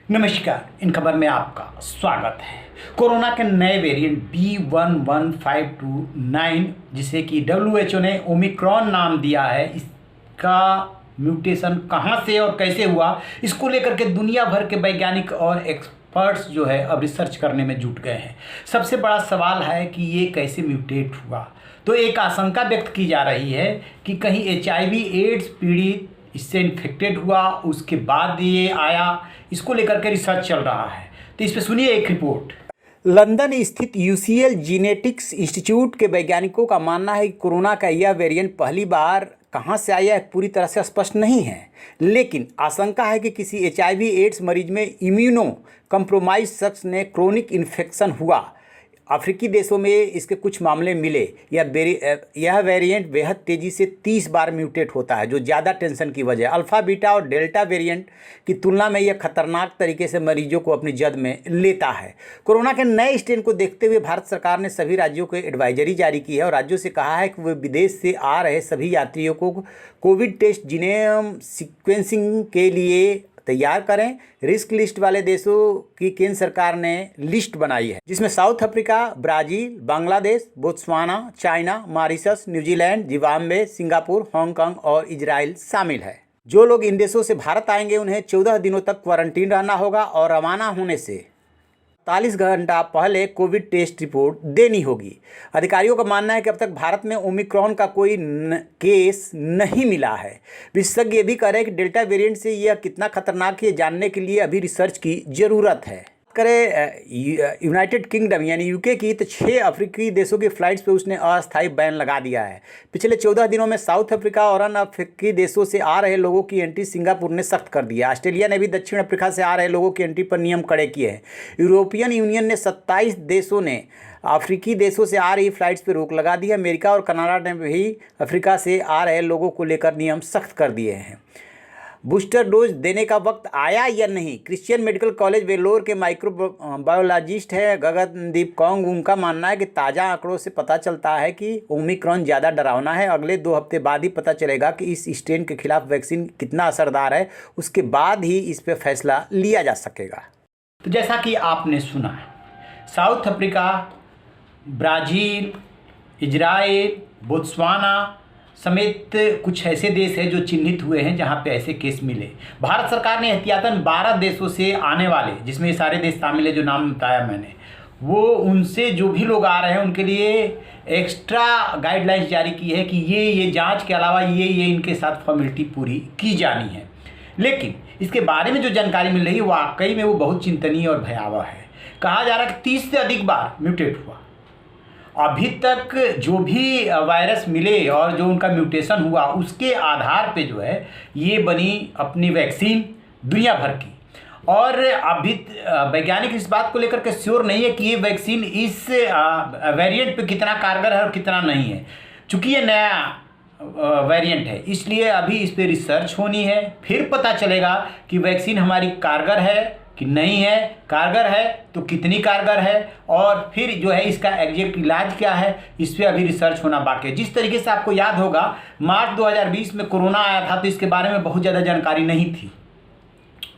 नमस्कार, इन खबर में आपका स्वागत है। कोरोना के नए वेरिएंट B11529 जिसे कि WHO ने ओमिक्रॉन नाम दिया है, इसका म्यूटेशन कहां से और कैसे हुआ, इसको लेकर के दुनिया भर के वैज्ञानिक और एक्सपर्ट्स जो है अब रिसर्च करने में जुट गए हैं। सबसे बड़ा सवाल है कि ये कैसे म्यूटेट हुआ। तो एक आशंका व्यक्त की जा रही है कि कहीं HIV एड्स पीड़ित इससे इन्फेक्टेड हुआ, उसके बाद ये आया, इसको लेकर के रिसर्च चल रहा है। तो इस पे सुनिए एक रिपोर्ट। लंदन स्थित UCL जीनेटिक्स इंस्टीट्यूट के वैज्ञानिकों का मानना है कि कोरोना का यह वेरिएंट पहली बार कहां से आया पूरी तरह से स्पष्ट नहीं है, लेकिन आशंका है कि किसी HIV एड्स मरीज में इम्यूनो कंप्रोमाइज शख्स ने क्रोनिक इन्फेक्शन हुआ। अफ्रीकी देशों में इसके कुछ मामले मिले। यह वेरिएंट बेहद तेज़ी से 30 बार म्यूटेट होता है, जो ज़्यादा टेंशन की वजह है। अल्फ़ा, बीटा और डेल्टा वेरिएंट की तुलना में यह खतरनाक तरीके से मरीजों को अपनी जद में लेता है। कोरोना के नए स्ट्रेन को देखते हुए भारत सरकार ने सभी राज्यों को एडवाइजरी जारी की है और राज्यों से कहा है कि वे विदेश से आ रहे सभी यात्रियों को कोविड टेस्ट जीनोम सीक्वेंसिंग के लिए तैयार करें। रिस्क लिस्ट वाले देशों की केंद्र सरकार ने लिस्ट बनाई है, जिसमें south Africa, Brazil, Bangladesh, Botswana, China, Mauritius, New Zealand, Zimbabwe, Singapore, Hong Kong और इजराइल शामिल है। जो लोग इन देशों से भारत आएंगे उन्हें 14 दिनों तक क्वारंटीन रहना होगा और रवाना होने से 40 घंटा पहले कोविड टेस्ट रिपोर्ट देनी होगी। अधिकारियों का मानना है कि अब तक भारत में ओमिक्रॉन का कोई केस नहीं मिला है। विशेषज्ञ ये भी कह रहे हैं कि डेल्टा वेरिएंट से यह कितना खतरनाक है जानने के लिए अभी रिसर्च की ज़रूरत है। करें यूनाइटेड किंगडम यानी UK की, तो 6 अफ्रीकी देशों की फ़्लाइट्स पे उसने अस्थायी बैन लगा दिया है। पिछले 14 दिनों में साउथ अफ्रीका और अन्य अफ्रीकी देशों से आ रहे लोगों की एंट्री सिंगापुर ने सख्त कर दिया। ऑस्ट्रेलिया ने भी दक्षिण अफ्रीका से आ रहे लोगों की एंट्री पर नियम कड़े किए हैं। यूरोपियन यूनियन ने 27 देशों ने अफ्रीकी देशों से आ रही फ़्लाइट्स पर रोक लगा दी है। अमेरिका और कनाडा ने भी अफ्रीका से आ रहे लोगों को लेकर नियम सख्त कर दिए हैं। बूस्टर डोज देने का वक्त आया या नहीं, क्रिश्चियन मेडिकल कॉलेज वेल्लोर के माइक्रोबायोलॉजिस्ट हैं गगनदीप कौंग। उनका मानना है कि ताज़ा आंकड़ों से पता चलता है कि ओमिक्रॉन ज़्यादा डरावना है। अगले 2 हफ्ते बाद ही पता चलेगा कि इस स्ट्रेन के खिलाफ वैक्सीन कितना असरदार है, उसके बाद ही इस पर फैसला लिया जा सकेगा। तो जैसा कि आपने सुना, south Africa, Brazil, Israel, Botswana समेत कुछ ऐसे देश हैं जो चिन्हित हुए हैं जहां पे ऐसे केस मिले। भारत सरकार ने एहतियातन 12 देशों से आने वाले, जिसमें ये सारे देश शामिल है जो नाम बताया मैंने, वो उनसे जो भी लोग आ रहे हैं उनके लिए एक्स्ट्रा गाइडलाइंस जारी की है कि ये जांच के अलावा ये इनके साथ फॉर्मेलिटी पूरी की जानी है। लेकिन इसके बारे में जो जानकारी मिल रही है वाकई में वो बहुत चिंतनीय और भयावह है। कहा जा रहा है कि 30 से अधिक बार म्यूटेट हुआ। अभी तक जो भी वायरस मिले और जो उनका म्यूटेशन हुआ उसके आधार पे जो है ये बनी अपनी वैक्सीन दुनिया भर की। और अभी वैज्ञानिक इस बात को लेकर के श्योर नहीं है कि ये वैक्सीन इस वेरिएंट पे कितना कारगर है और कितना नहीं है। चूँकि ये नया वेरिएंट है इसलिए अभी इस पर रिसर्च होनी है, फिर पता चलेगा कि वैक्सीन हमारी कारगर है कि नहीं है। कारगर है तो कितनी कारगर है और फिर जो है इसका एग्जैक्ट इलाज क्या है, इस पर अभी रिसर्च होना बाकी है। जिस तरीके से आपको याद होगा मार्च 2020 में कोरोना आया था तो इसके बारे में बहुत ज़्यादा जानकारी नहीं थी।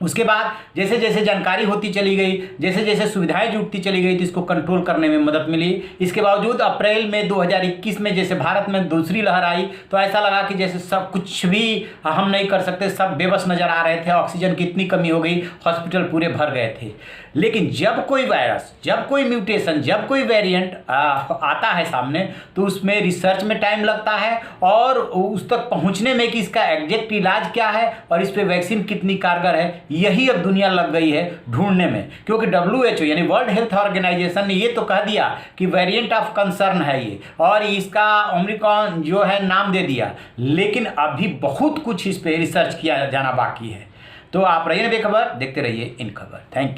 उसके बाद जैसे जैसे जानकारी होती चली गई, जैसे जैसे सुविधाएं जुटती चली गई तो इसको कंट्रोल करने में मदद मिली। इसके बावजूद अप्रैल में 2021 में जैसे भारत में दूसरी लहर आई तो ऐसा लगा कि जैसे सब कुछ भी हम नहीं कर सकते, सब बेबस नज़र आ रहे थे, ऑक्सीजन की इतनी कमी हो गई, हॉस्पिटल पूरे भर गए थे। लेकिन जब कोई वायरस, जब कोई म्यूटेशन, जब कोई वेरिएंट आता है सामने तो उसमें रिसर्च में टाइम लगता है और उस तक पहुंचने में कि इसका एग्जैक्ट इलाज क्या है और इस पर वैक्सीन कितनी कारगर है, यही अब दुनिया लग गई है ढूंढने में। क्योंकि WHO यानी वर्ल्ड हेल्थ ऑर्गेनाइजेशन ने ये तो कह दिया कि वेरिएंट ऑफ कंसर्न है ये और इसका ओमिक्रॉन जो है नाम दे दिया, लेकिन अभी बहुत कुछ इस पर रिसर्च किया जाना बाकी है। तो आप रहिए बेखबर, देखते रहिए इन खबर। Thank you.